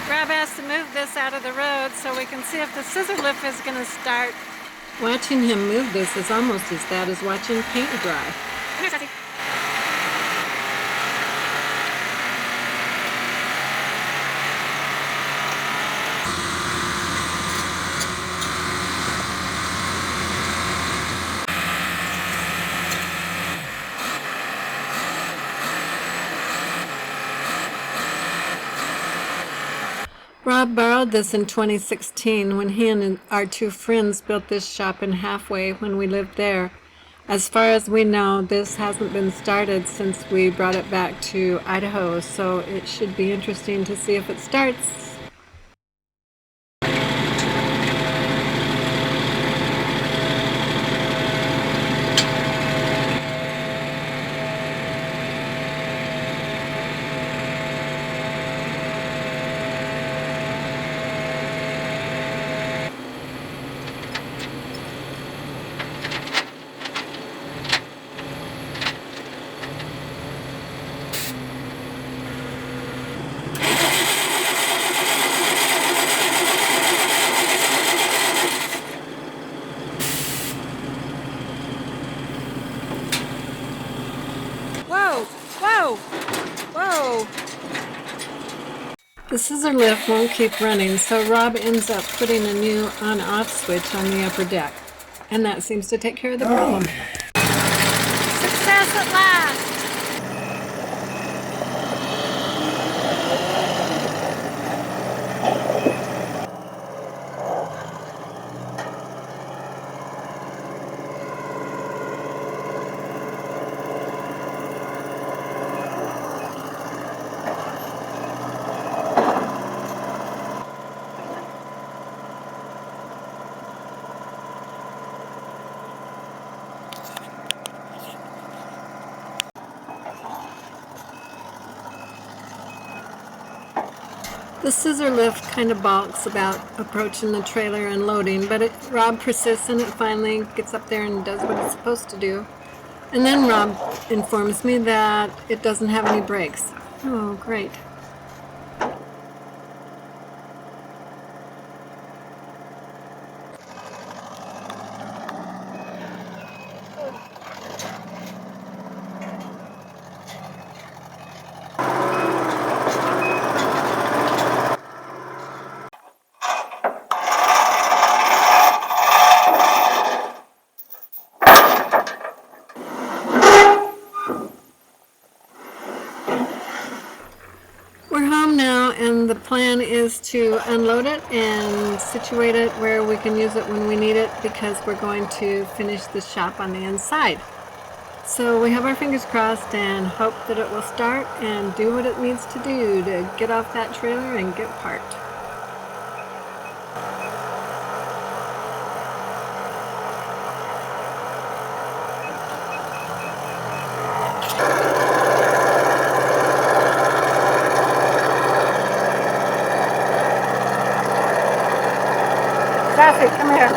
Rob has to move this out of the road so we can see if the scissor lift is going to start. Watching him move this is almost as bad as watching paint dry. Come here, Sassy. Rob borrowed this in 2016 when he and our two friends built this shop in Halfway when we lived there. As far as we know, this hasn't been started since we brought it back to Idaho, so it should be interesting to see if it starts. Whoa, whoa, whoa. The scissor lift won't keep running, so Rob ends up putting a new on-off switch on the upper deck. And that seems to take care of the problem. Success at last. The scissor lift kind of balks about approaching the trailer and loading, but Rob persists and it finally gets up there and does what it's supposed to do. And then Rob informs me that it doesn't have any brakes. Oh, great. We're home now, and the plan is to unload it and situate it where we can use it when we need it, because we're going to finish the shop on the inside. So we have our fingers crossed and hope that it will start and do what it needs to do to get off that trailer and get parked. Sassy, come here.